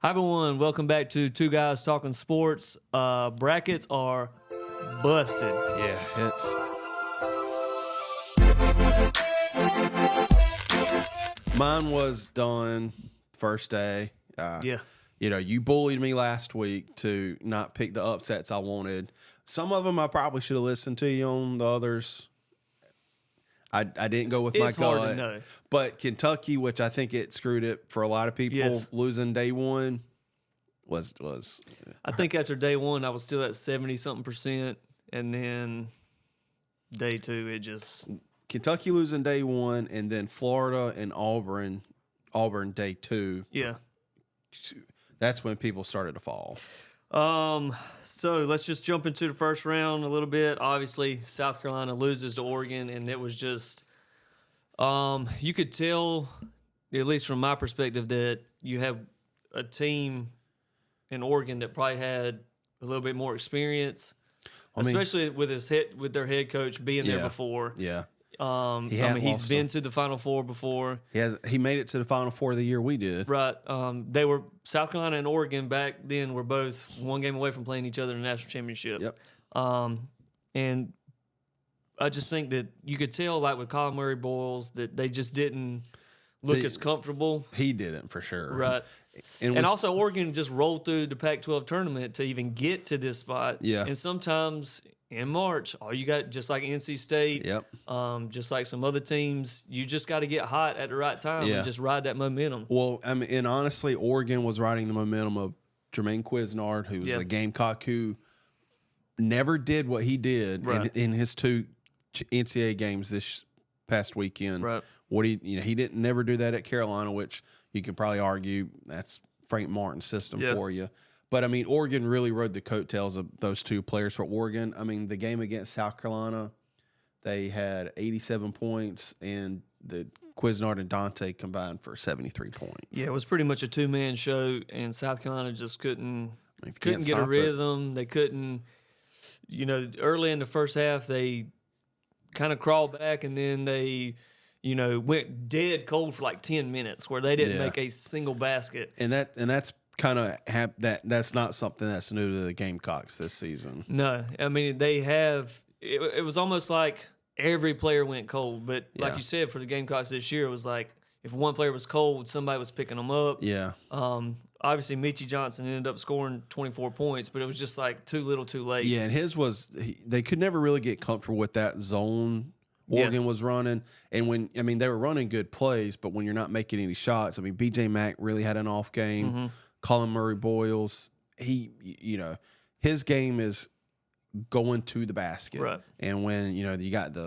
Hi, everyone. Welcome back to Two Guys Talking Sports. Brackets are busted. Yeah, mine was done first day. Yeah. You bullied me last week to not pick the upsets I wanted. Some of them I probably should have listened to you on. The others, I didn't go with my gut. Hard to know. But Kentucky, which I think it screwed it for a lot of people, Yes. losing day one was. I think after day one, I was still at 70-something%. And then day two, it just. Kentucky losing day one, and then Florida and Auburn day two. Yeah. That's when people started to fall. So let's just jump into the first round a little bit. Obviously, South Carolina loses to Oregon, and it was just, you could tell, at least from my perspective, that you have a team in Oregon that probably had a little bit more experience, especially with their head coach being there before. Yeah. He's been to the Final Four before. He made it to the Final Four the year we did. Right. They were South Carolina and Oregon back then were both one game away from playing each other in the national championship. Yep. And I just think that you could tell, like with Colin Murray Boyles, that they just didn't look as comfortable. He didn't for sure. Right. And also Oregon just rolled through the Pac-12 tournament to even get to this spot. Yeah. And sometimes in March, all you got, just like NC State, Yep. just like some other teams, you just got to get hot at the right time and just ride that momentum. Well, and honestly, Oregon was riding the momentum of Jermaine Couisnard, who was a Gamecock who never did what he did in his two NCAA games this past weekend. Right. He didn't never do that at Carolina, which you can probably argue that's Frank Martin's system for you. But, Oregon really rode the coattails of those two players for Oregon. The game against South Carolina, they had 87 points, and the Couisnard and Dante combined for 73 points. Yeah, it was pretty much a two-man show, and South Carolina just couldn't get a rhythm. They couldn't, early in the first half, they kind of crawled back, and then they went dead cold for like 10 minutes where they didn't make a single basket. And that's kind of that's not something that's new to the Gamecocks this season. No, they have. It was almost like every player went cold, but like you said, for the Gamecocks this year, it was like if one player was cold, somebody was picking them up. Yeah. Obviously, Meechie Johnson ended up scoring 24 points, but it was just like too little, too late. Yeah, and his was they could never really get comfortable with that zone Oregon was running, and when they were running good plays, but when you're not making any shots, BJ Mack really had an off game. Mm-hmm. Colin Murray Boyles, his game is going to the basket, right? And when you got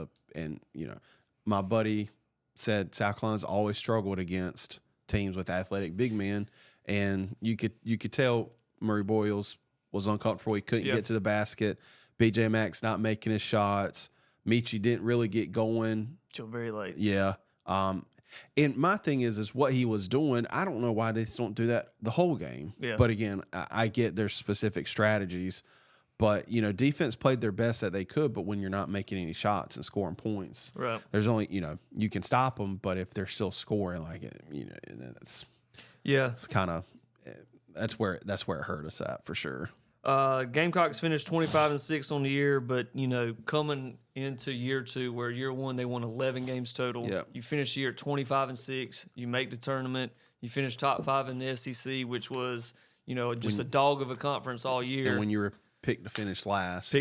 my buddy said South Carolina's always struggled against teams with athletic big men, and you could tell Murray Boyles was uncomfortable. He couldn't get to the basket. BJ Mack's not making his shots. Meechie didn't really get going till very late. Yeah. And my thing is what he was doing. I don't know why they don't do that the whole game. Yeah. But again, I get there's specific strategies. But defense played their best that they could. But when you're not making any shots and scoring points, right? There's only you can stop them. But if they're still scoring, it's kind of that's where it hurt us at for sure. Gamecocks finished 25-6 on the year, but coming into year two, where year one they won 11 games total. Yep. You finish the year at 25-6. You make the tournament. You finish top 5 in the SEC, which was just a dog of a conference all year. And when you were picked to finish last,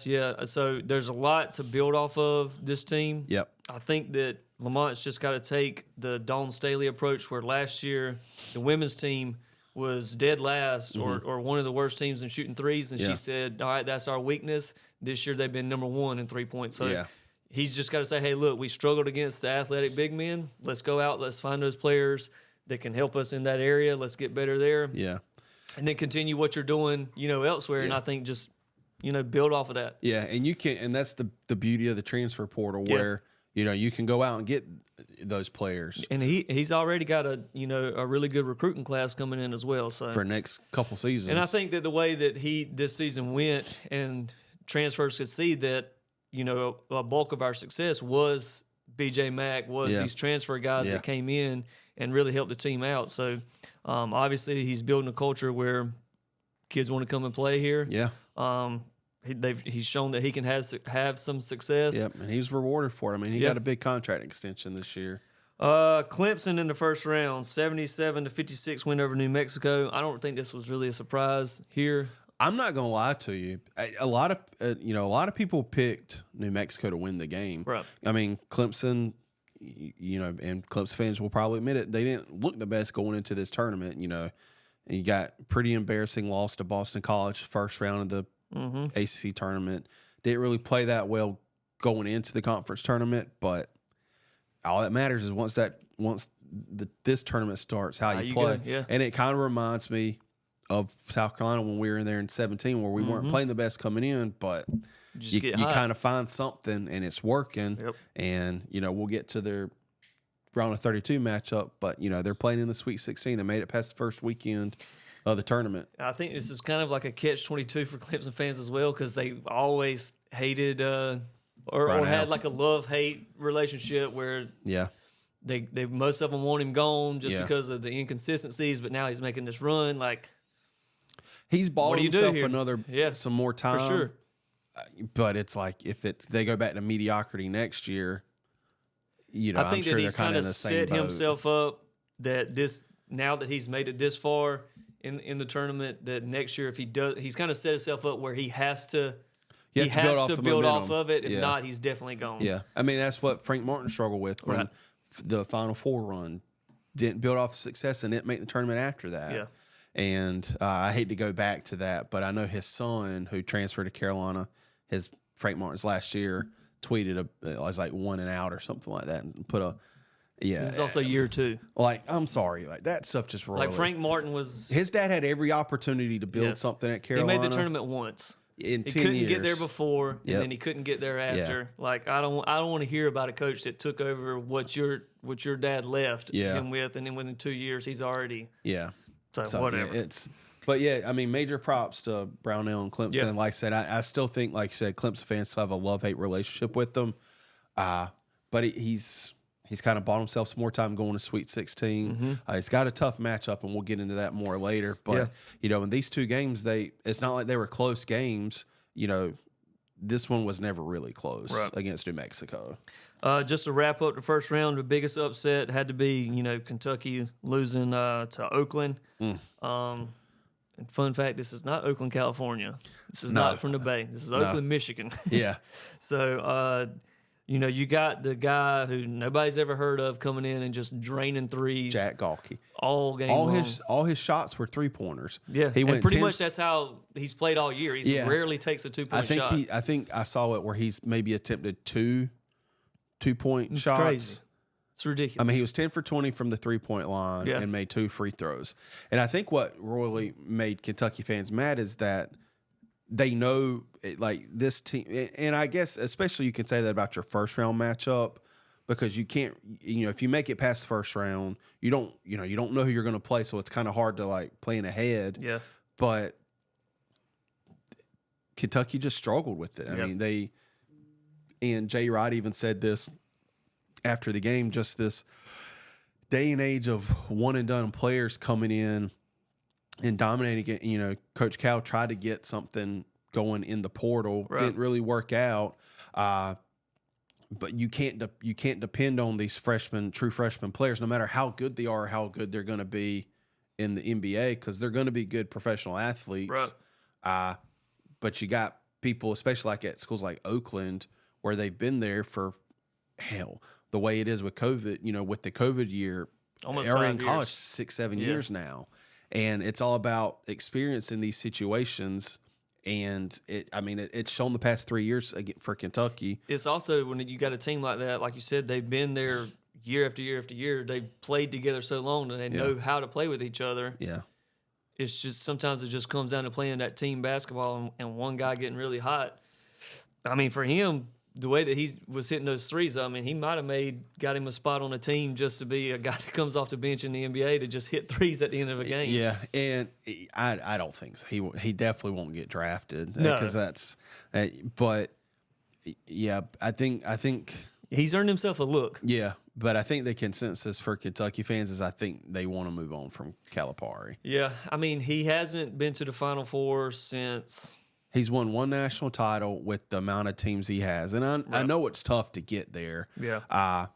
yeah. So there's a lot to build off of this team. Yep. I think that Lamont's just got to take the Dawn Staley approach, where last year the women's team was dead last or one of the worst teams in shooting threes, and she said, all right, that's our weakness. This year they've been number one in 3-point. So he's just got to say, hey, look, we struggled against the athletic big men. Let's go out. Let's find those players that can help us in that area. Let's get better there. Yeah. And then continue what you're doing, elsewhere. And I think just, build off of that. Yeah, and you can, and that's the beauty of the transfer portal where, you can go out and get those players. And he's already got a really good recruiting class coming in as well. So for next couple seasons. And I think that the way that this season went and transfers could see that, a bulk of our success was BJ Mack was these transfer guys that came in and really helped the team out. So obviously he's building a culture where kids want to come and play here. Yeah. He's shown that he can have some success. Yep, and he was rewarded for it. I mean, he got a big contract extension this year. Clemson in the first round, 77-56 win over New Mexico. I don't think this was really a surprise here. I'm not gonna lie to you. A lot of people picked New Mexico to win the game. Right. I mean, Clemson, and Clemson fans will probably admit it. They didn't look the best going into this tournament. And you got pretty embarrassing loss to Boston College first round of the ACC tournament. Didn't really play that well going into the conference tournament, but all that matters is once this tournament starts, how you play. Go, yeah. And it kind of reminds me of South Carolina when we were in there in 2017, where we weren't playing the best coming in, but you kind of find something and it's working. Yep. And we'll get to their round of 32 matchup, but they're playing in the Sweet 16. They made it past the first weekend of the tournament. I think this is kind of like a catch-22 for Clemson fans as well, because they always hated or had like a love-hate relationship where they most of them want him gone just because of the inconsistencies, but now he's making this run. Like, he's bought himself some more time. For sure. But it's like if they go back to mediocrity next year, I think that he's kind of set himself up that now that he's made it this far in the tournament, that next year if he does, he's kind of set himself up where he has to build off of it. If not, he's definitely gone. Yeah, I mean that's what Frank Martin struggled with when the Final Four run. Didn't build off success and didn't make the tournament after that. Yeah. And I hate to go back to that, but I know his son, who transferred to Carolina, Frank Martin's last year, tweeted it was like 1 and out or something like that, and put This is also year 2. Like, I'm sorry, like that stuff just rolled. Like Frank Martin his dad had every opportunity to build something at Carolina. He made the tournament once. He couldn't get there before, and then he couldn't get there after. Yeah. Like I don't want to hear about a coach that took over what your dad left him with, and then within 2 years he's already So whatever. I mean, major props to Brownell and Clemson. Yeah. Like I said, I still think, like you said, Clemson fans still have a love-hate relationship with them. But he's kind of bought himself some more time going to Sweet 16. He's got a tough matchup, and we'll get into that more later. But, in these two games, it's not like they were close games. This one was never really close against New Mexico. Just to wrap up the first round, the biggest upset had to be, Kentucky losing to Oakland. And fun fact, this is not Oakland, California. This is not from the Bay. This is Oakland, Michigan. Yeah. So, you got the guy who nobody's ever heard of coming in and just draining threes. Jack Galkey. All game long. All his shots were 3-pointers. Yeah, he went pretty much that's how he's played all year. He rarely takes a 2-point shot. I think I saw it where he's maybe attempted 2-point shots. It's crazy. It's ridiculous. I mean, he was 10 for 20 from the 3-point line and made 2 free throws. And I think what really made Kentucky fans mad is that they know, like, this team, and I guess especially you can say that about your first round matchup, because you can't, if you make it past the first round, you don't know who you're going to play, so it's kind of hard to like plan ahead. Yeah. But Kentucky just struggled with it. I mean, and Jay Wright even said this after the game, just this day and age of one and done players coming in and dominating. Coach Cal tried to get something going in the portal, didn't really work out. But you can't depend on these true freshman players, no matter how good they are, or how good they're going to be in the NBA, because they're going to be good professional athletes. Right. But you got people, especially like at schools like Oakland, where they've been there for the way it is with COVID, with the COVID year, almost they're 5 in college 6-7 years now. And it's all about experience in these situations. And it's shown the past 3 years for Kentucky. It's also when you got a team like that, like you said, they've been there year after year after year. They've played together so long and they know how to play with each other. Yeah. It's just sometimes it just comes down to playing that team basketball and one guy getting really hot. I mean, for him, the way that he was hitting those threes, I mean, he might have got him a spot on a team just to be a guy that comes off the bench in the NBA to just hit threes at the end of a game. Yeah, and I don't think so. He definitely won't get drafted because that's. But yeah, I think he's earned himself a look. Yeah, but I think the consensus for Kentucky fans is I think they want to move on from Calipari. Yeah, I mean, he hasn't been to the Final Four since. He's won one national title with the amount of teams he has, and I know it's tough to get there. Yeah.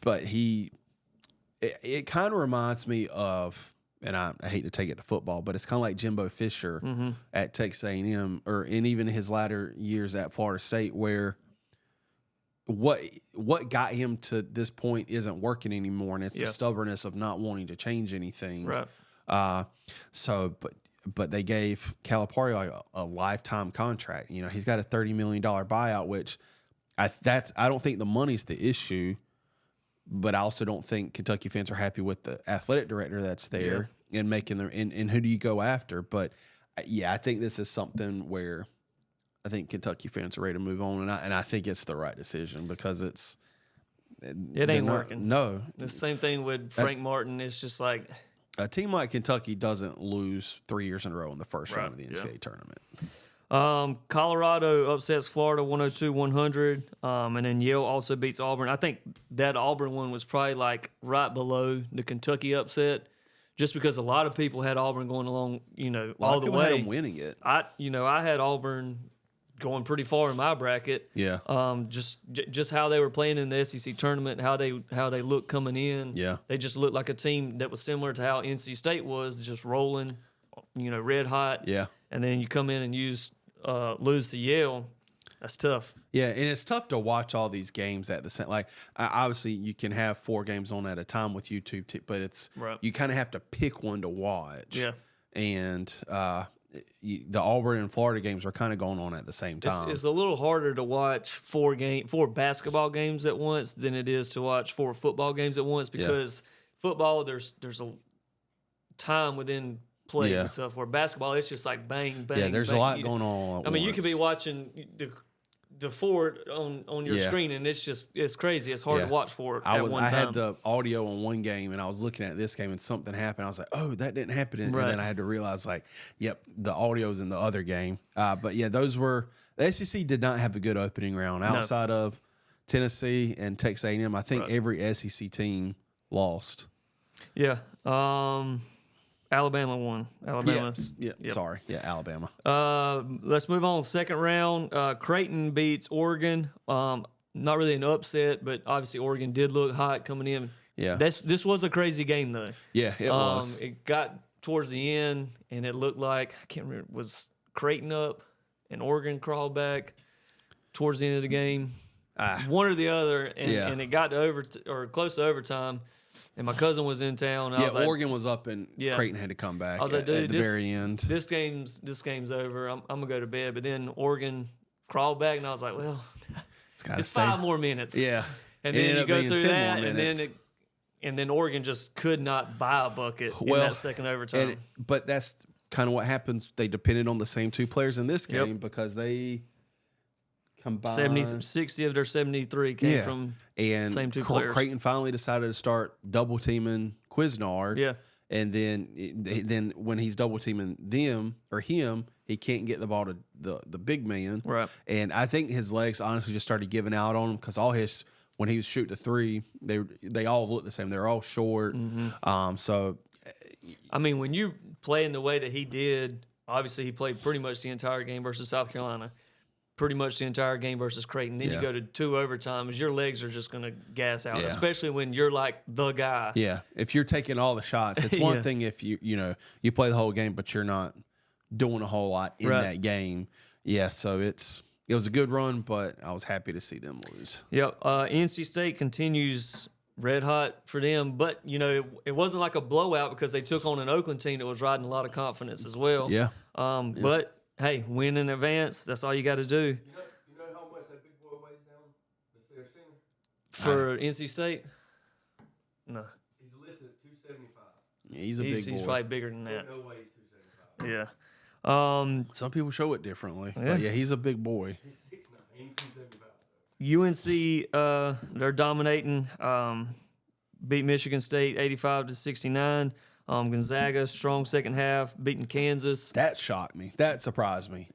But it kind of reminds me of, and I hate to take it to football, but it's kind of like Jimbo Fisher at Texas A&M, and even his latter years at Florida State, where what got him to this point isn't working anymore, and it's the stubbornness of not wanting to change anything. Right. But they gave Calipari like a lifetime contract. You know, he's got a $30 million buyout, which I don't think the money's the issue. But I also don't think Kentucky fans are happy with the athletic director that's there and making them. And who do you go after? But I think this is something where I think Kentucky fans are ready to move on, and I think it's the right decision because it ain't working. No, the same thing with Frank Martin. It's just like a team like Kentucky doesn't lose 3 years in a row in the first round of the NCAA tournament. Colorado upsets Florida 102-100, and then Yale also beats Auburn. I think that Auburn one was probably like right below the Kentucky upset, just because a lot of people had Auburn going along, all the way. Had them winning it. I had Auburn going pretty far in my bracket. Yeah. Just how they were playing in the SEC tournament, how they looked coming in. Yeah. They just looked like a team that was similar to how NC State was, just rolling, red hot. Yeah. And then you come in and lose to Yale. That's tough. Yeah, and it's tough to watch all these games at the same. Like, obviously, you can have 4 games on at a time with YouTube, but it's you kind of have to pick one to watch. Yeah, and the Auburn and Florida games are kind of going on at the same time. It's a little harder to watch 4 basketball games at once than it is to watch 4 football games at once because football there's a time within plays and stuff. Where basketball, it's just like bang, bang. Yeah, there's bang. a lot going on. I mean, you could be watching the forward on your screen, and it's crazy. It's hard to watch for it at one time. I had the audio on one game, and I was looking at this game, and something happened. I was like, oh, that didn't happen. And then I had to realize, like, yep, the audio's in the other game. But yeah, those were the SEC did not have a good opening round outside of Tennessee and Texas A&M. I think every SEC team lost. Yeah. Alabama won. Alabama. Sorry. Yeah, Alabama. Let's move on. Second round. Creighton beats Oregon. Not really an upset, but obviously Oregon did look hot coming in. Yeah. This was a crazy game, though. Yeah, it was. It got towards the end, and it looked like, I can't remember, was Creighton up and Oregon crawled back towards the end of the game. One or the other, and it got to close to overtime. And my cousin was in town. And I was like, Oregon was up, and Creighton had to come back I was like, dude, at the very end. This game's over. I'm gonna go to bed. But then Oregon crawled back, and I was like, well, it's 5 more minutes. Yeah, and then you go through that, and then Oregon just could not buy a bucket in that second overtime. But that's kind of what happens. They depended on the same 2 players in this game because they combined 60 of their 73 came from same 2 players. Creighton finally decided to start double teaming Couisnard. Yeah. And then when he's double teaming them or him, he can't get the ball to the big man. Right. And I think his legs honestly just started giving out on him because when he was shooting the 3, they all looked the same. They're all short. Mm-hmm. So I mean, when you play in the way that he did, obviously he played pretty much the entire game versus South Carolina. Pretty much the entire game versus Creighton. Then you go to 2 overtimes. Your legs are just going to gas out, especially when you're like the guy. Yeah, if you're taking all the shots, it's one thing if you play the whole game, but you're not doing a whole lot in that game. Yeah, so it was a good run, but I was happy to see them lose. Yep. NC State continues red hot for them, but it wasn't like a blowout because they took on an Oakland team that was riding a lot of confidence as well. Yeah. But hey, win in advance. That's all you got to do. You know how much that big boy weighs down? The center? For NC State? No. He's listed at 275. Yeah, he's a big boy. He's probably bigger than that. No way he's 275. Yeah. Some people show it differently. Yeah, but he's a big boy. He's 6'9". He ain't 275. UNC, they're dominating. Beat Michigan State 85-69. Gonzaga, strong second half, beating Kansas. That shocked me. That surprised me.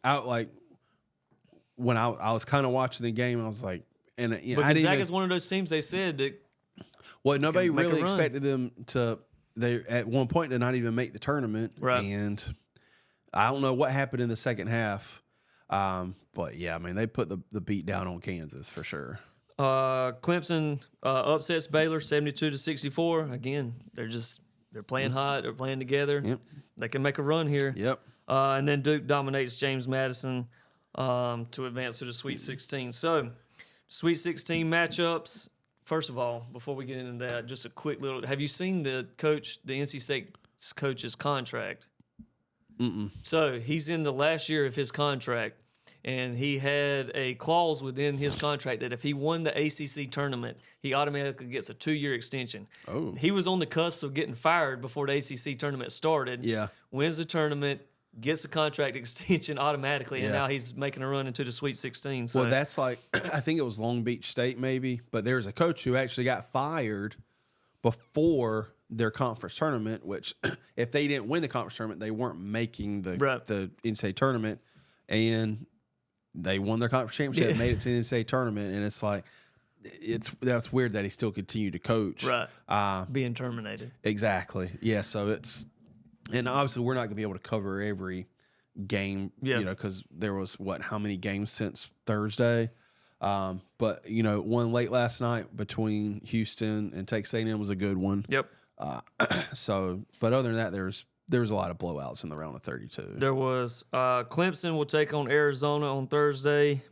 When I was kind of watching the game, I was like, and But I didn't Gonzaga's one of those teams they said that. Well, nobody make a really run. expected them to. They at one point did not even make the tournament, Right. And I don't know what happened in the second half. But yeah, I mean they put the beat down on Kansas for sure. Clemson upsets Baylor 72-64. Again, they're playing hot. They're playing together. Yep. They can make a run here. Yep. And then Duke dominates James Madison to advance to the Sweet 16. So, Sweet 16 matchups. First of all, before we get into that, just a quick little. Have you seen the NC State coach's contract? Mm-mm. So he's in the last year of his contract, and he had a clause within his contract that if he won the ACC tournament, he automatically gets a 2-year extension. Oh. He was on the cusp of getting fired before the ACC tournament started. Yeah. Wins the tournament, gets a contract extension automatically, and Yeah. now he's making a run into the Sweet 16. So Well, that's like I think it was Long Beach State maybe, but there's a coach who actually got fired before their conference tournament, which if they didn't win the conference tournament, they weren't making the Right. the NCAA tournament, and they won their conference championship, Yeah. made it to the NCAA tournament, and it's like that's weird that he still continued to coach. right, being terminated. Exactly. Yeah. So it's, and obviously we're not going to be able to cover every game, Yeah. because there was how many games since Thursday. But one late last night between Houston and Texas A&M was a good one. Yep. So, but other than that, there was a lot of blowouts in the round of 32. There was Clemson will take on Arizona on Thursday.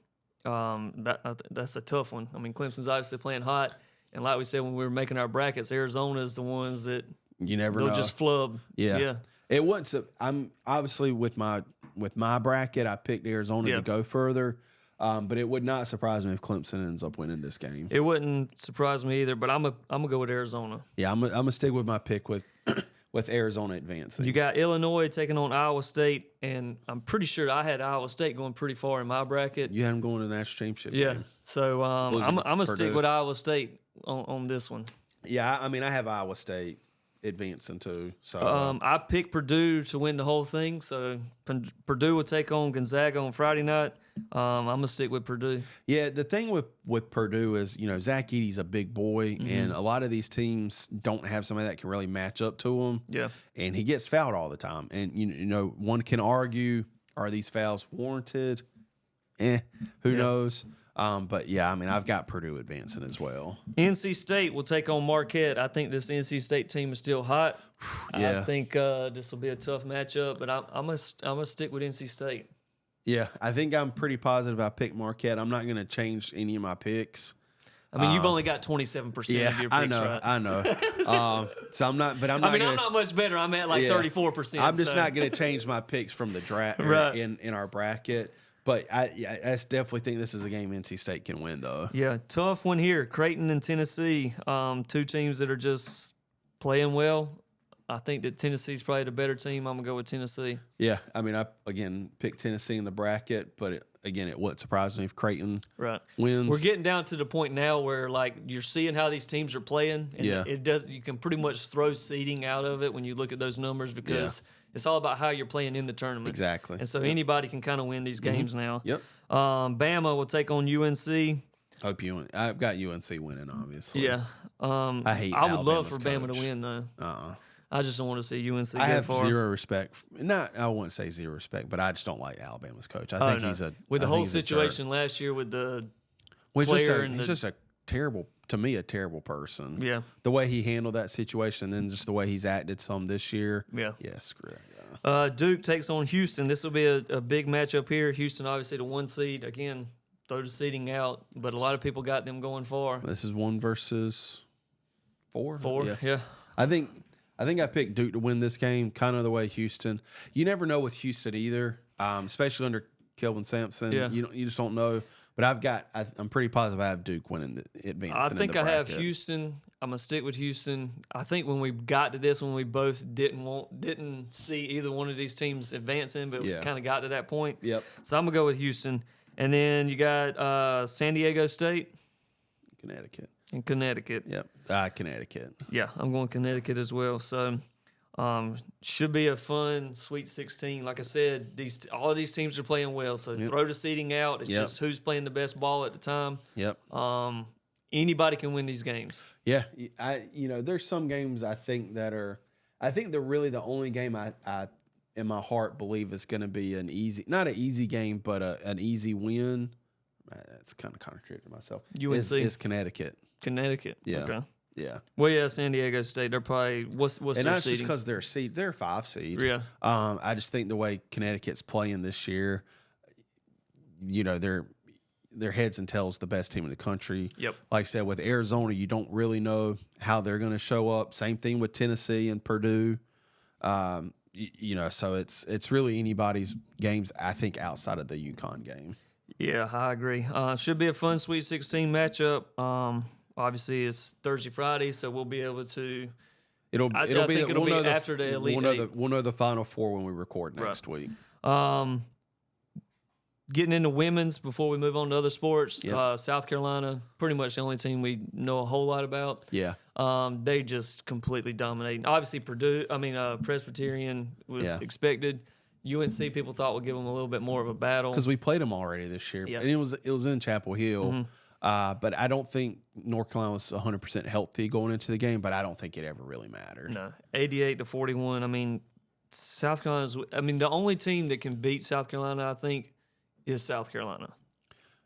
That's a tough one. I mean, Clemson's obviously playing hot, and like we said when we were making our brackets, Arizona is the ones that You never they'll know. just flub. Yeah. It wasn't. I'm obviously with my bracket, I picked Arizona Yeah. to go further. But it would not surprise me if Clemson ends up winning this game. It wouldn't surprise me either, but I'm gonna go with Arizona. Yeah, I'm gonna stick with my pick with Arizona advancing. You got Illinois taking on Iowa State, and I'm pretty sure I had Iowa State going pretty far in my bracket. You had them going to the national championship Yeah, game. so I'm gonna stick Purdue. with Iowa State on this one. Yeah, I mean, I have Iowa State advancing too. So I picked Purdue to win the whole thing, so Purdue will take on Gonzaga on Friday night. I'm gonna stick with Purdue. yeah, the thing with Purdue is, Zach Edey's a big boy, Mm-hmm. and a lot of these teams don't have somebody that can really match up to him. Yeah. And he gets fouled all the time. And one can argue, are these fouls warranted? Who knows? But yeah, I mean, I've got Purdue advancing as well. NC State will take on Marquette. I think this NC State team is still hot. Yeah. I think this will be a tough matchup, but I'm gonna stick with NC State. Yeah, I think I'm pretty positive I picked Marquette. I'm not going to change any of my picks. I mean, you've only got 27% of your picks, I know, right? I know. So I'm not, but I'm not. I'm gonna, not much better. I'm at like 34%. I'm just so. not going to change my picks from the draft Right. in our bracket. But I definitely think this is a game NC State can win, though. Yeah, tough one here. Creighton and Tennessee, two teams that are just playing well. I think that Tennessee's probably the better team. I'm going to go with Tennessee. Yeah, I mean, I again picked Tennessee in the bracket, but it wouldn't surprise me if Creighton wins. We're getting down to the point now where like you're seeing how these teams are playing, and it does. You can pretty much throw seeding out of it when you look at those numbers because it's all about how you're playing in the tournament. Exactly. And so anybody can kind of win these games now. Yep. Bama will take on UNC. I've got UNC winning, obviously. Yeah. I hate. I would love Alabama's for Bama coach. to win though. I just don't want to see UNC go I have far. zero respect. I wouldn't say zero respect, but I just don't like Alabama's coach. I think he's with the I whole think he's a jerk. situation last year with the Well, player he's just a terrible, to me, a terrible person. Yeah. The way he handled that situation, and then just the way he's acted some this year. Yeah. Yeah, screw it. Duke takes on Houston. This will be a big matchup here. Houston, obviously, the 1 seed. Again, throw the seeding out, but a lot of people got them going far. This is 1 versus 4. 4, yeah. I think I picked Duke to win this game, kind of the way Houston. You never know with Houston either, especially under Kelvin Sampson. Yeah. You just don't know. But I'm pretty positive I have Duke winning the advancing. I in think the I have bracket. Houston. I'm gonna stick with Houston. I think when we got to this one, we both didn't see either one of these teams advancing, but we kind of got to that point. Yep. So I'm gonna go with Houston, and then you got San Diego State Connecticut. and Connecticut. Yep. Connecticut. Yeah, I'm going Connecticut as well. So Should be a fun Sweet 16. Like I said, all of these teams are playing well. So throw the seeding out. It's just who's playing the best ball at the time. Yep. Anybody can win these games. Yeah, there's some games I think they're really the only game I in my heart believe is going to be not an easy game, but an easy win. That's kind of contradicting myself. UNC is Connecticut. Connecticut. Yeah. Okay. Yeah. Well, yeah, San Diego State. They're probably what's and their that's seeding? just because they're 5 seed. Yeah. I just think the way Connecticut's playing this year, their heads and tails the best team in the country. Yep. Like I said, with Arizona, you don't really know how they're going to show up. Same thing with Tennessee and Purdue. So it's really anybody's games, I think, outside of the UConn game. Yeah, I agree. Should be a fun Sweet 16 matchup. Obviously, it's Thursday, Friday, so we'll be able to. It'll be after the Elite Eight. We'll know the Final Four when we record next week. Getting into women's before we move on to other sports. South Carolina, pretty much the only team we know a whole lot about. Yeah. They just completely dominated. Obviously, Presbyterian was expected. UNC people thought would give them a little bit more of a battle because we played them already this year, and it was in Chapel Hill. Mm-hmm. But I don't think North Carolina was 100% healthy going into the game. But I don't think it ever really mattered. No, 88-41. I mean, South Carolina's. I mean, the only team that can beat South Carolina, I think, is South Carolina.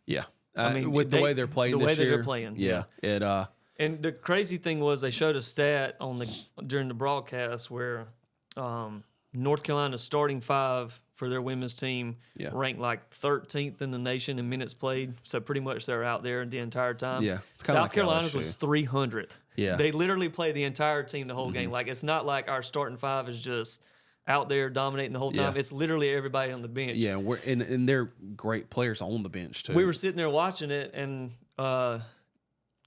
Yeah, with the way they're playing, the way year, they're playing. Yeah, it. And the crazy thing was they showed a stat during the broadcast where North Carolina's starting 5 for their women's team ranked like 13th in the nation in minutes played. So pretty much they're out there the entire time. Yeah, South Carolina's was 300th. Yeah, they literally played the entire team the whole game. Like it's not like our starting 5 is just out there dominating the whole time. It's literally everybody on the bench. Yeah, and they're great players on the bench too. We were sitting there watching it, and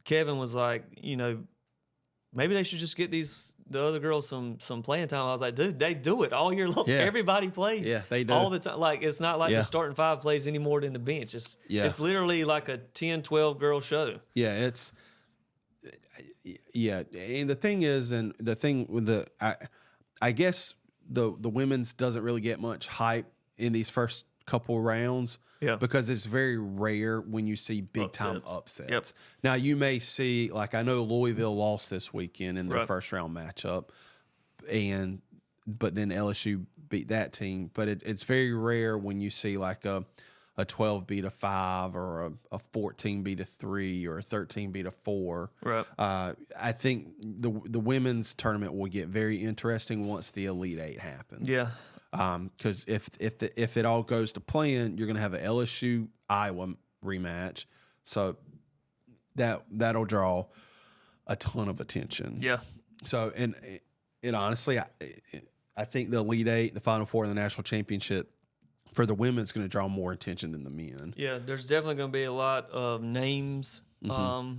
Kevin was like, maybe they should just get the other girls some playing time. I was like, dude, they do it all year long. Yeah. Everybody plays. Yeah, they do. All the time. Like, it's not like the starting 5 plays any more than the bench. It's literally like a 10, 12 girl show. Yeah, and the thing is, and the thing with I guess the women's doesn't really get much hype in these first couple rounds. Yeah. Because it's very rare when you see big-time upsets. Yep. Now, you may see, like I know Louisville lost this weekend in their first-round matchup, but then LSU beat that team. But it's very rare when you see like a 12 beat a 5 or a 14 beat a 3 or a 13 beat a 4. Right. I think the women's tournament will get very interesting once the Elite Eight happens. Yeah. Because if it all goes to plan, you're going to have an LSU Iowa rematch, so that'll draw a ton of attention. Yeah. So and honestly, I think the Elite Eight, the Final Four, and the national championship for the women is going to draw more attention than the men. Yeah, there's definitely going to be a lot of names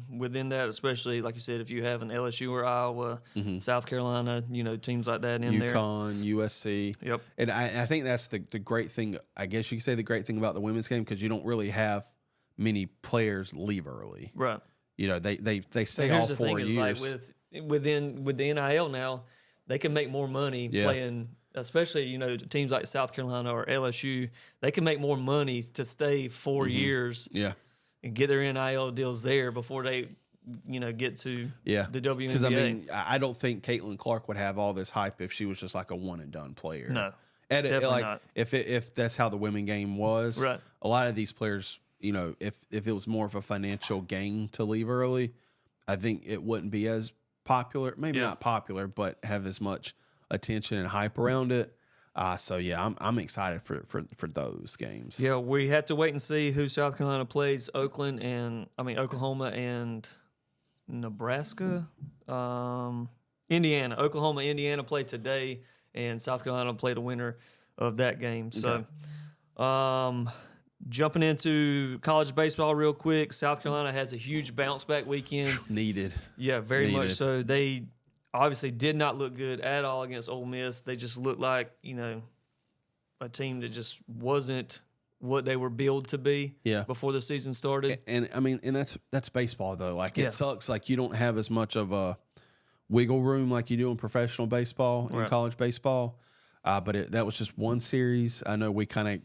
within that, especially like you said, if you have an LSU or Iowa, South Carolina, teams like that in there. UConn, USC. Yep. And I think that's the great thing. I guess you could say the great thing about the women's game because you don't really have many players leave early. Right. They stay all 4 years. Like with the NIL now, they can make more money playing. Especially, teams like South Carolina or LSU, they can make more money to stay 4 years and get their NIL deals there before they, get to the WNBA. Because, I don't think Caitlin Clark would have all this hype if she was just like a one-and-done player. No, definitely not. If that's how the women game was, right. A lot of these players, if it was more of a financial gain to leave early, I think it wouldn't be as popular. Maybe not popular, but have as much attention and hype around it. I'm excited for those games. Yeah, we have to wait and see who South Carolina plays. Oklahoma and Nebraska, Indiana. Oklahoma, Indiana play today, and South Carolina play the winner of that game. So, jumping into college baseball real quick, South Carolina has a huge bounce back weekend. Needed. Yeah, very much so. They obviously did not look good at all against Ole Miss. They just looked like, a team that just wasn't what they were billed to be before the season started. And that's baseball though. Like it sucks like you don't have as much of a wiggle room like you do in professional baseball and college baseball. But that was just one series. I know we kind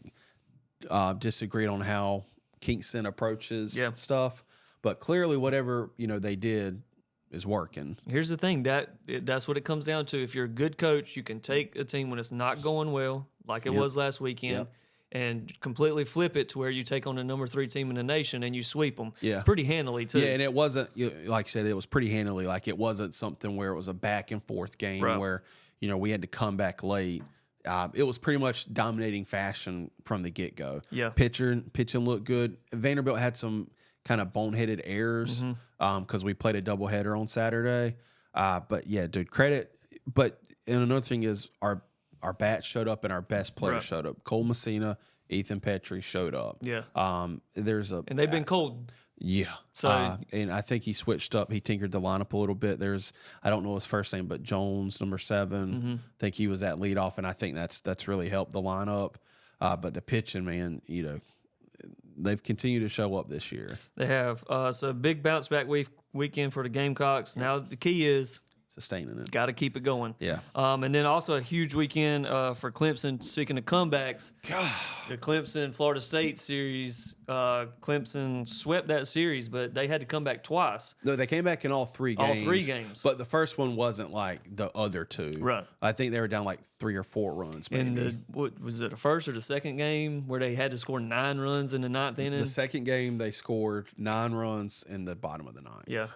of disagreed on how Kingston approaches stuff, but clearly whatever they did is working. Here's the thing, that's what it comes down to. If you're a good coach, you can take a team when it's not going well, like it was last weekend, and completely flip it to where you take on the number 3 team in the nation and you sweep them pretty handily too. Yeah, and it wasn't, like I said, it was pretty handily. Like it wasn't something where it was a back and forth game where we had to come back late. It was pretty much dominating fashion from the get-go. Yeah. Pitching looked good. Vanderbilt had some kind of boneheaded errors because we played a doubleheader on Saturday. But, yeah, dude, credit. But and another thing is our bats showed up and our best players showed up. Cole Messina, Ethan Petrie showed up. Yeah. And they've been cold. Yeah. So and I think he switched up. He tinkered the lineup a little bit. I don't know his first name, but Jones, number 7. I think he was at leadoff, and I think that's really helped the lineup. But the pitching, man, they've continued to show up this year. They have. So big bounce back weekend for the Gamecocks. Now the key is sustaining it. Got to keep it going. Yeah. And then also a huge weekend for Clemson. Speaking of comebacks, the Clemson-Florida State series, Clemson swept that series, but they had to come back twice. No, they came back in all 3 games. All 3 games. But the first one wasn't like the other 2. Right. I think they were down like 3 or 4 runs, maybe. What was it, the first or the second game where they had to score 9 runs in the 9th inning? The second game, they scored 9 runs in the bottom of the 9th. Yeah.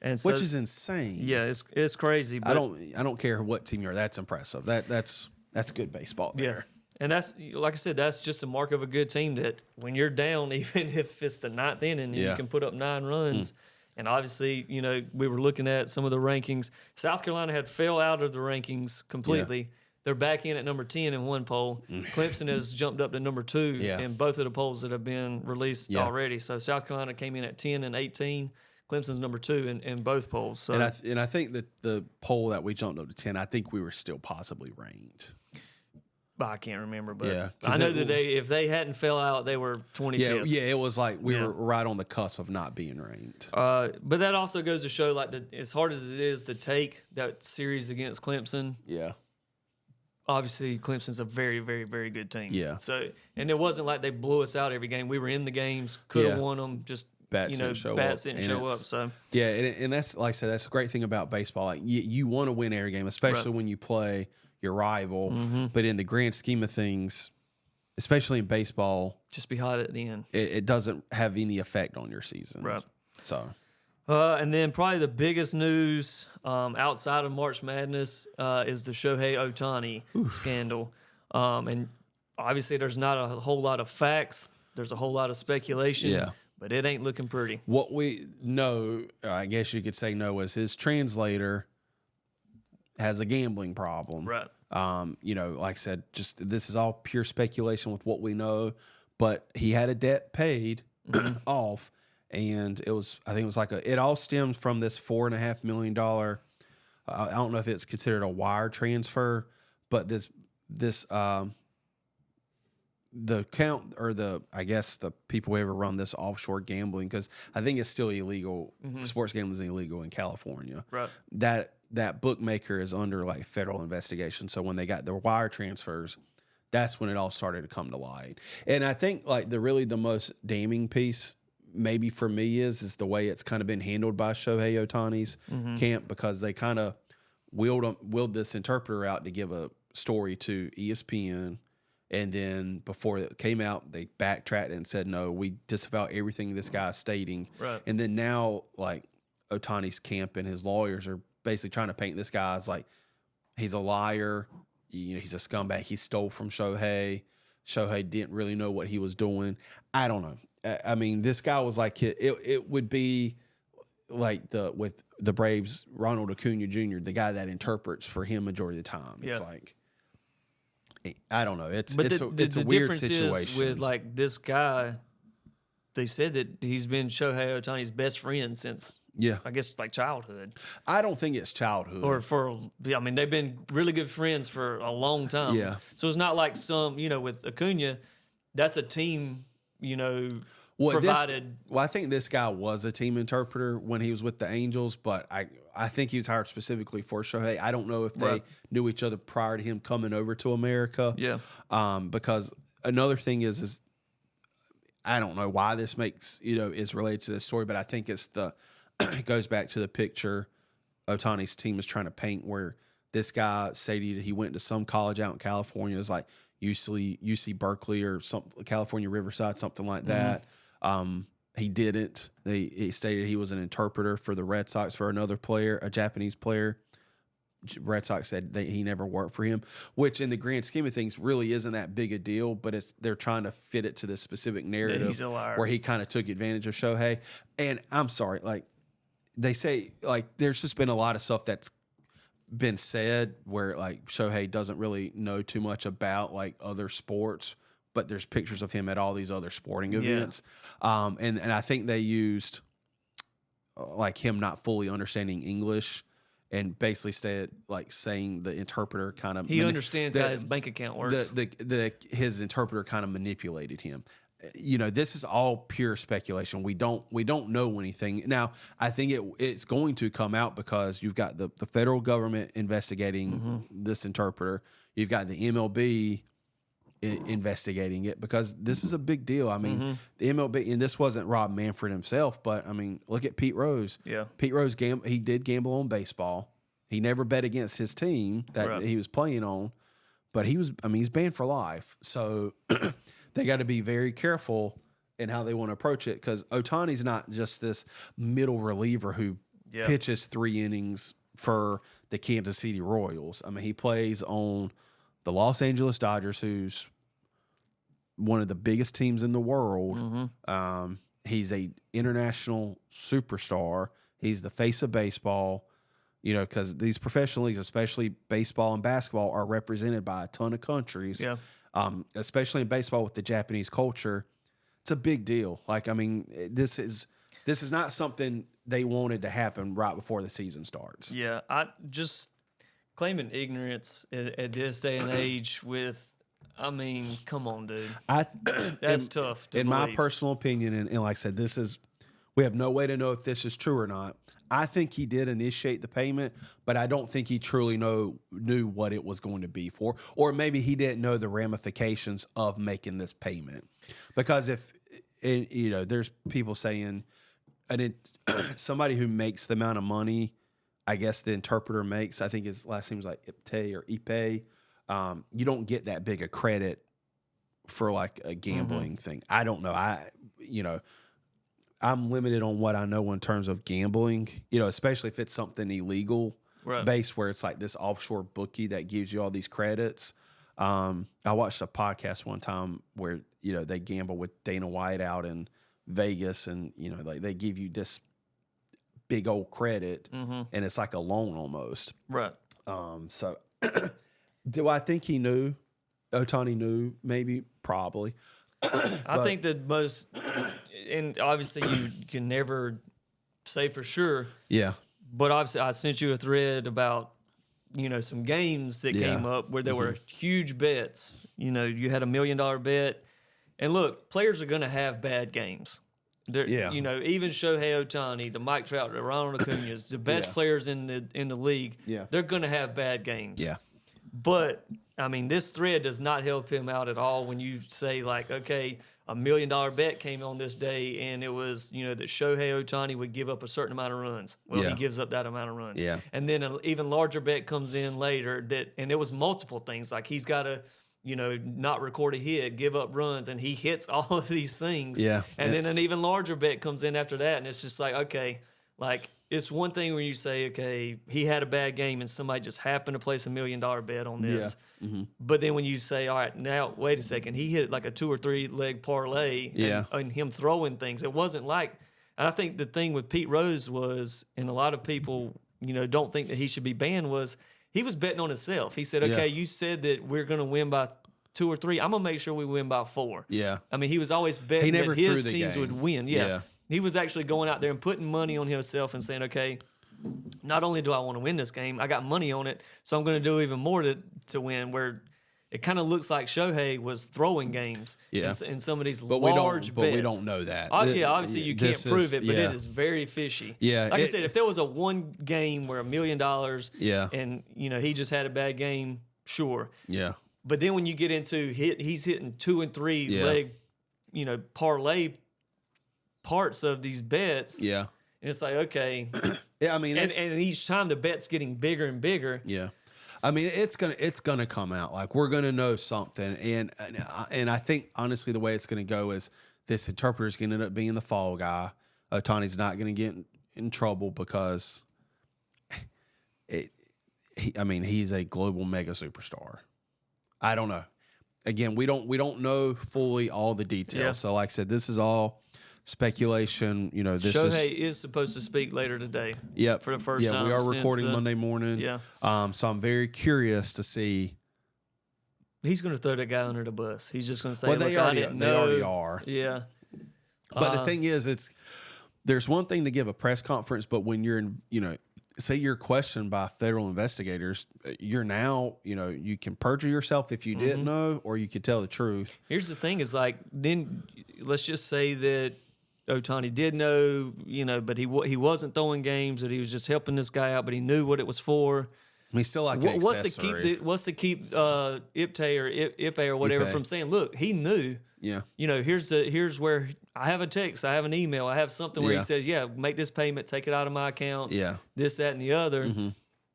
And which is insane. Yeah, it's crazy. But I don't care what team you're. That's impressive. That's good baseball there. Yeah, and that's, like I said, that's just a mark of a good team, that when you're down, even if it's the 9th inning, you can put up 9 runs. And obviously, we were looking at some of the rankings. South Carolina had fell out of the rankings completely. Yeah. They're back in at number 10 in one poll. Clemson has jumped up to number 2 in both of the polls that have been released already. So South Carolina came in at 10 and 18. Clemson's number 2 in both polls. So. And I think that the poll that we jumped up to 10, I think we were still possibly ranked. I can't remember, but I know that if they hadn't fell out, they were 25th. Yeah, it was like we were right on the cusp of not being ranked. But that also goes to show, like, as hard as it is to take that series against Clemson. Yeah. Obviously, Clemson's a very, very, very good team. Yeah. So, and it wasn't like they blew us out every game. We were in the games, could have won them, just. Bats didn't show up. So yeah, and that's, like I said, that's a great thing about baseball. Like you want to win every game, especially when you play your rival. But in the grand scheme of things, especially in baseball, just be hot at the end. It doesn't have any effect on your season. Right. So. And then probably the biggest news outside of March Madness is the Shohei Ohtani scandal. And obviously, there's not a whole lot of facts. There's a whole lot of speculation. Yeah. But it ain't looking pretty. What we know, I guess you could say is his translator has a gambling problem. Right. Like I said, just this is all pure speculation with what we know. But he had a debt paid off, and I think it was it all stemmed from this $4.5 million. I don't know if it's considered a wire transfer, but the account, or I guess the people who ever run this offshore gambling, because I think it's still illegal. Sports gambling is illegal in California. Right. That bookmaker is under like federal investigation. So when they got their wire transfers, that's when it all started to come to light. And I think like the most damning piece maybe for me is the way it's kind of been handled by Shohei Ohtani's camp, because they kind of wheeled this interpreter out to give a story to ESPN. And then before it came out, they backtracked and said, no, we disavow everything this guy is stating. Right. And then now, like, Ohtani's camp and his lawyers are basically trying to paint this guy as, like, he's a liar. He's a scumbag. He stole from Shohei. Shohei didn't really know what he was doing. I don't know. I mean, this guy was like, it would be like with the Braves, Ronald Acuna Jr., the guy that interprets for him majority of the time. It's like, I don't know. It's a weird situation. Is with like this guy, they said that he's been Shohei Ohtani's best friend since I guess like childhood. I don't think it's childhood. They've been really good friends for a long time. Yeah. So it's not like with Acuna, that's a team, provided. I think this guy was a team interpreter when he was with the Angels, but I think he was hired specifically for Shohei. I don't know if they knew each other prior to him coming over to America. Yeah. Because another thing is I don't know why this is related to this story, but I think it's it goes back to the picture Ohtani's team is trying to paint, where this guy stated he went to some college out in California. It was like UC Berkeley or something, California Riverside, something like that. He didn't. He stated he was an interpreter for the Red Sox for another player, a Japanese player. Red Sox said he never worked for him, which in the grand scheme of things really isn't that big a deal, but they're trying to fit it to this specific narrative where he kind of took advantage of Shohei. And I'm sorry, like they say, like there's just been a lot of stuff that's been said where like Shohei doesn't really know too much about like other sports, but there's pictures of him at all these other sporting events. And I think they used like him not fully understanding English and basically saying the interpreter kind of understands how his bank account works. His interpreter kind of manipulated him. This is all pure speculation. We don't know anything. Now, I think it's going to come out because you've got the federal government investigating this interpreter. You've got the MLB investigating it because this is a big deal. I mean, the MLB, and this wasn't Rob Manfred himself, but I mean, look at Pete Rose. Yeah. Pete Rose, he did gamble on baseball. He never bet against his team that he was playing on, but he's banned for life. So they got to be very careful in how they want to approach it because Ohtani's not just this middle reliever who pitches 3 innings for the Kansas City Royals. I mean, he plays on the Los Angeles Dodgers, who's one of the biggest teams in the world. He's a international superstar. He's the face of baseball, because these professional leagues, especially baseball and basketball, are represented by a ton of countries. Yeah. Especially in baseball with the Japanese culture, it's a big deal. Like, I mean, this is not something they wanted to happen right before the season starts. Yeah, I just claiming ignorance at this day and age come on, dude. That's tough to in believe. My personal opinion, and like I said, we have no way to know if this is true or not. I think he did initiate the payment, but I don't think he truly knew what it was going to be for, or maybe he didn't know the ramifications of making this payment. Because there's people saying, somebody who makes the amount of money, I guess the interpreter makes, I think his last name is like Ipte or Ipe. You don't get that big a credit for like a gambling thing. I don't know. I'm limited on what I know in terms of gambling, especially if it's something illegal based where it's like this offshore bookie that gives you all these credits. I watched a podcast one time where, they gamble with Dana White out in Vegas and, like they give you this big old credit and it's like a loan almost. Right. So do I think he knew? Ohtani knew? Maybe, probably. I think that most, and obviously you can never say for sure. Yeah. But obviously I sent you a thread about, some games that came up where there were huge bets. You had $1 million bet. And look, players are going to have bad games. Even Shohei Ohtani, the Mike Trout, the Ronald Acuñas, the best players in the league, they're going to have bad games. Yeah. But I mean, this thread does not help him out at all when you say like, okay, $1 million bet came on this day, and it was that Shohei Ohtani would give up a certain amount of runs. Well, he gives up that amount of runs. Yeah. And then an even larger bet comes in later and it was multiple things like he's got to not record a hit, give up runs, and he hits all of these things. Yeah. And then an even larger bet comes in after that, and it's just like, okay, like it's one thing when you say, okay, he had a bad game and somebody just happened to place $1 million bet on this. Yeah. Mm-hmm. But then when you say, all right, now wait a second, he hit like a 2 or 3 leg parlay and him throwing things. It wasn't like, and I think the thing with Pete Rose was, and a lot of people, don't think that he should be banned, was he was betting on himself. He said, okay, you said that we're going to win by 2 or 3. I'm going to make sure we win by 4. Yeah. I mean, he was always betting that his teams would win. Yeah. He was actually going out there and putting money on himself and saying, okay, not only do I want to win this game, I got money on it, so I'm going to do even more to win. Where it kind of looks like Shohei was throwing games in some of these large bets. But we don't know that. Obviously you can't prove it, but yeah. it is very fishy. Yeah, like I said, if there was a one game where $1 million, and he just had a bad game, sure. Yeah. But then when you get into he's hitting 2 and 3 leg, parlay parts of these bets. Yeah. And it's like, okay. Yeah, I mean, and each time the bet's getting bigger and bigger. Yeah. I mean, it's gonna come out. Like, we're gonna know something. And I think honestly the way it's gonna go is this interpreter's gonna end up being the fall guy. Ohtani's not gonna get in trouble because he's a global mega superstar. I don't know. Again, we don't know fully all the details. Yeah. So like I said, this is all speculation. Shohei is supposed to speak later today. Yep. For the first time. Yeah, we are recording Monday morning. Yeah. So I'm very curious to see. He's going to throw that guy under the bus. He's just going to say, well, they already know. are. Yeah. But the thing is, there's one thing to give a press conference, but when you're in, say you're questioned by federal investigators, you're now, you can perjure yourself if you didn't know, or you could tell the truth. Here's the thing is like, then let's just say that Ohtani did know, but he wasn't throwing games, that he was just helping this guy out, but he knew what it was for. He's still like an accessory. What's to keep Ipe or whatever from saying, look, he knew. Yeah. Here's where I have a text, I have an email, I have something where he says, make this payment, take it out of my account. Yeah. This, that, and the other. Mm-hmm.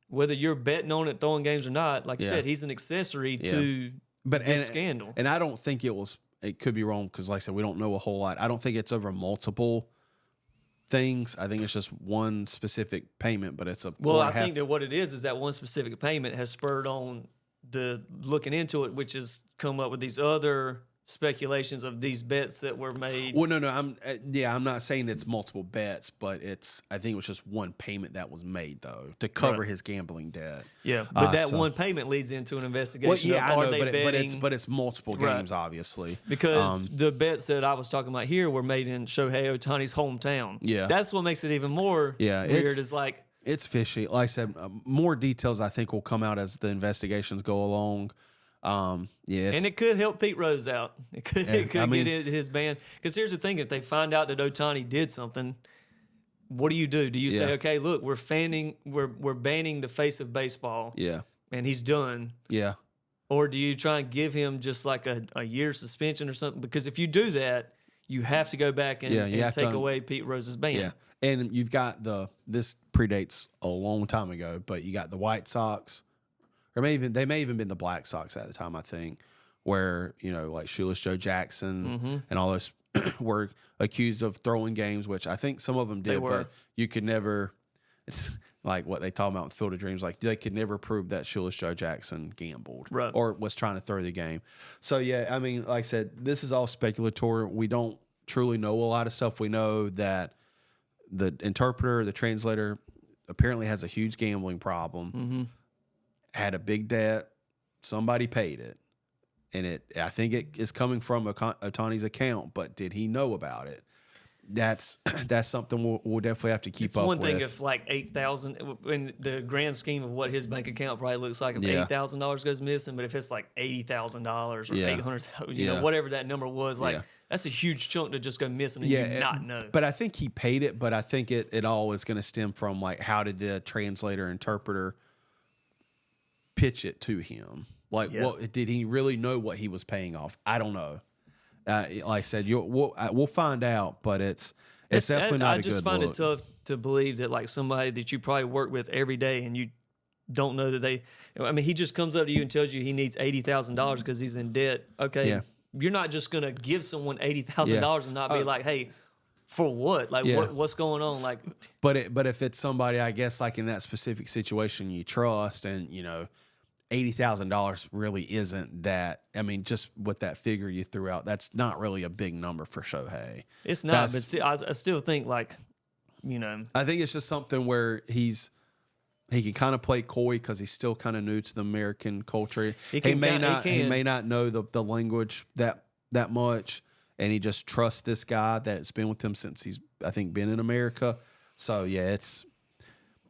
Whether you're betting on it, throwing games or not, like you said, he's an accessory to this scandal. And I don't think it could be wrong because, like I said, we don't know a whole lot. I don't think it's over multiple things. I think it's just one specific payment, but it's a I think that what it is that one specific payment has spurred on the looking into it, which has come up with these other speculations of these bets that were made. Well, no, I'm not saying it's multiple bets, but I think it was just one payment that was made though to cover his gambling debt. Yeah, but that one payment leads into an investigation. Well, I know, but it's multiple games, obviously, because the bets that I was talking about here were made in Shohei Ohtani's hometown. Yeah, that's what makes it even more weird. Is like it's fishy. Like I said, more details I think will come out as the investigations go along. And it could help Pete Rose out. It could get his ban. Because here's the thing: if they find out that Ohtani did something, what do? Do you say, okay, look, we're banning the face of baseball, and he's done, or do you try and give him just like a year suspension or something? Because if you do that, you have to go back and take away Pete Rose's ban. Yeah, and you've got this predates a long time ago, but you got the White Sox. Or they may even been the Black Sox at the time, I think, where, like Shoeless Joe Jackson and all those were accused of throwing games, which I think some of them did, but you could never, it's like what they talk about in Field of Dreams, like they could never prove that Shoeless Joe Jackson gambled or was trying to throw the game. So, I mean, like I said, this is all speculatory. We don't truly know a lot of stuff. We know that the interpreter, the translator, apparently has a huge gambling problem. Had a big debt, somebody paid it, and I think it is coming from Ohtani's account. But did he know about it? That's something we'll definitely have to keep up with. It's one thing if like $8,000 in the grand scheme of what his bank account probably looks like if $8,000 goes missing, but if it's like $80,000 or $800,000, whatever that number was, that's a huge chunk to just go missing and you not know. But I think he paid it. But I think it all is going to stem from like how did the translator interpreter pitch it to him? Like, what did he really know what he was paying off? I don't know. Like I said, we'll find out, but it's definitely not a good look. I just find it tough to believe that like somebody that you probably work with every day and you don't know that he just comes up to you and tells you he needs $80,000 because he's in debt. Okay, you're not just gonna give someone $80,000 and not be like, hey, for what? Like, what's going on? Like, but if it's somebody, I guess, like in that specific situation you trust, and $80,000 really isn't that. I mean, just with that figure you threw out, that's not really a big number for Shohei. It's not, but I still think like, I think it's just something where he can kind of play coy because he's still kind of new to the American culture. He may not know the language that much, and he just trusts this guy that's been with him since he's, I think, been in America. So it's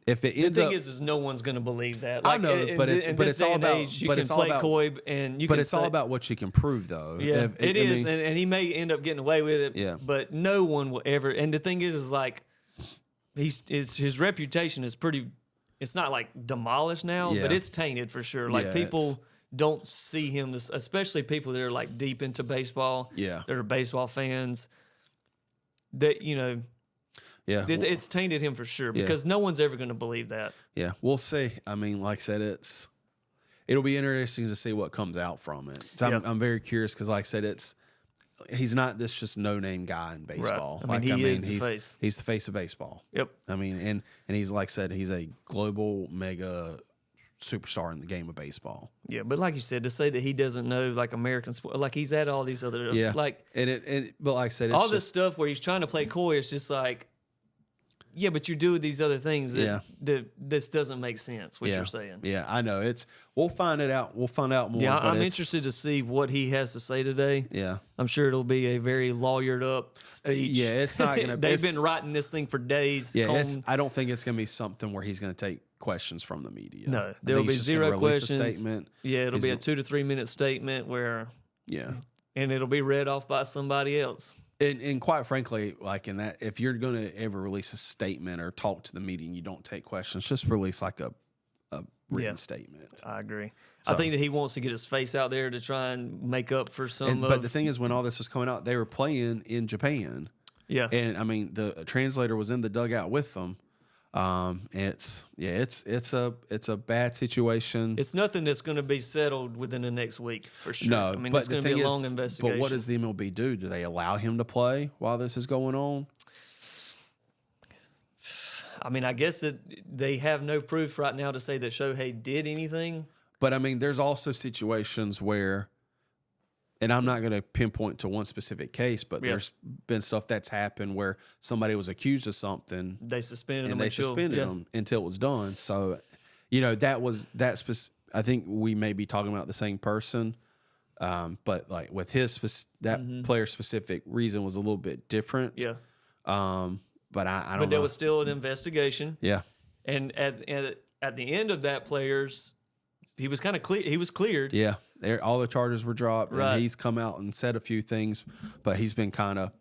if it The ends thing up, is no one's going to believe that. I know, but it's all about. Age, you but can it's all play about. coy, and you But can it's say, all about what you can prove, though. Yeah, If- it I is, mean, and he may end up getting away with it. Yeah. But no one will ever. And the thing is like his reputation is pretty. It's not like demolished now, Yeah. but it's tainted for sure. Like Yeah, people don't see him, especially people that are like deep into baseball. Yeah. that are baseball fans. That yeah, it's tainted him for sure because no one's ever going to believe that. yeah, we'll see. I mean, like I said, it'll be interesting to see what comes out from it. So Yeah. I'm very curious because, like I said, he's not this just no name guy in baseball. Right. I mean, he is the face. He's the face of baseball. Yep. I mean, and he's like I said, he's a global mega superstar in the game of baseball. Yeah, but like you said, to say that he doesn't know like American sport, like he's at all these other like But like I said, it's all this stuff where he's trying to play coy, it's just like, yeah, but you're doing these other things that, this doesn't make sense. What you're saying. Yeah, I know. We'll find it out. We'll find out more. Yeah, but I'm interested to see what he has to say today. Yeah, I'm sure it'll be a very lawyered up speech. yeah, it's not gonna. They've been writing this thing for days. Yeah, I don't think it's gonna be something where he's gonna take questions from the media. No, there'll be zero questions. A statement. Yeah, it'll be a 2 to 3 minute statement where. Yeah. And it'll be read off by somebody else. And quite frankly, like in that, if you're going to ever release a statement or talk to the media and you don't take questions, just release like a written statement. I agree. So, I think that he wants to get his face out there to try and make up for some. But the thing is, when all this was coming out, they were playing in Japan. Yeah. And I mean, the translator was in the dugout with them. It's a bad situation. It's nothing that's going to be settled within the next week for sure. No, I mean, but it's going to be a long investigation. But what does the MLB do? Do they allow him to play while this is going on? I mean, I guess that they have no proof right now to say that Shohei did anything. But I mean, there's also situations where, and I'm not going to pinpoint to one specific case, but there's been stuff that's happened where somebody was accused of something. They suspended and them. they suspended them until it was done. So, I think we may be talking about the same person. But like with his, player specific reason was a little bit different. Yeah. But I don't know. But there was still an investigation. Yeah. And at the end of that, he was kind of clear. He was cleared. Yeah. All the charges were dropped. Right. And he's come out and said a few things, but he's been kind of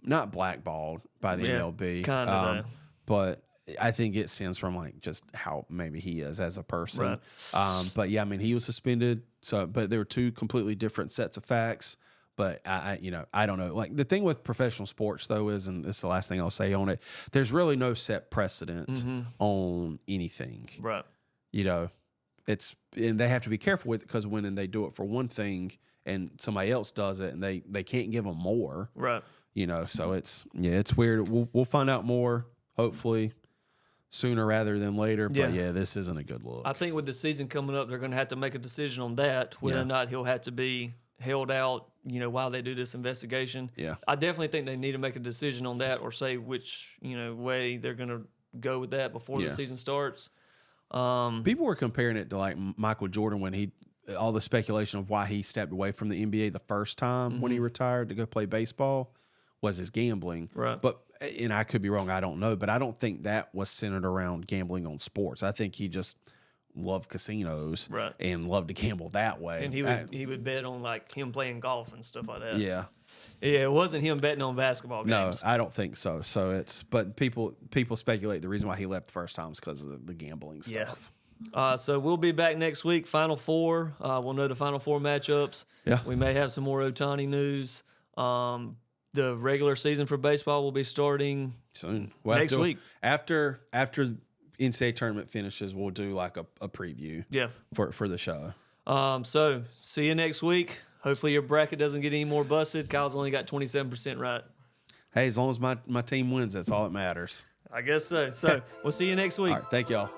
not blackballed by the MLB. Kind of. But I think it stems from like just how maybe he is as a person. Right. But yeah, I mean, he was suspended. So, but there were two completely different sets of facts. But I don't know. Like the thing with professional sports though is, and this is the last thing I'll say on it, there's really no set precedent on anything. Right. And they have to be careful with it because when they do it for one thing and somebody else does it and they can't give them more. Right. So it's weird. We'll find out more hopefully sooner rather than later. But this isn't a good look. I think with the season coming up, they're going to have to make a decision on that, whether or not he'll have to be held out, while they do this investigation. Yeah. I definitely think they need to make a decision on that or say which, way they're going to go with that before the season starts. People were comparing it to like Michael Jordan when all the speculation of why he stepped away from the NBA the first time when he retired to go play baseball was his gambling. Right. But, and I could be wrong, I don't know, but I don't think that was centered around gambling on sports. I think he just loved casinos and loved to gamble that way. And he would bet on like him playing golf and stuff like that. Yeah. Yeah, it wasn't him betting on basketball games. No, I don't think so. So but people speculate the reason why he left the first time is because of the gambling stuff. Yeah. So we'll be back next week, Final Four. We'll know the Final Four matchups. Yeah. We may have some more Ohtani news. The regular season for baseball will be starting soon. Next week. After NCAA tournament finishes, we'll do like a preview. Yeah. For the show. So see you next week. Hopefully your bracket doesn't get any more busted. Kyle's only got 27% right. Hey, as long as my team wins, that's all that matters. I guess so. So we'll see you next week. All right, thank y'all.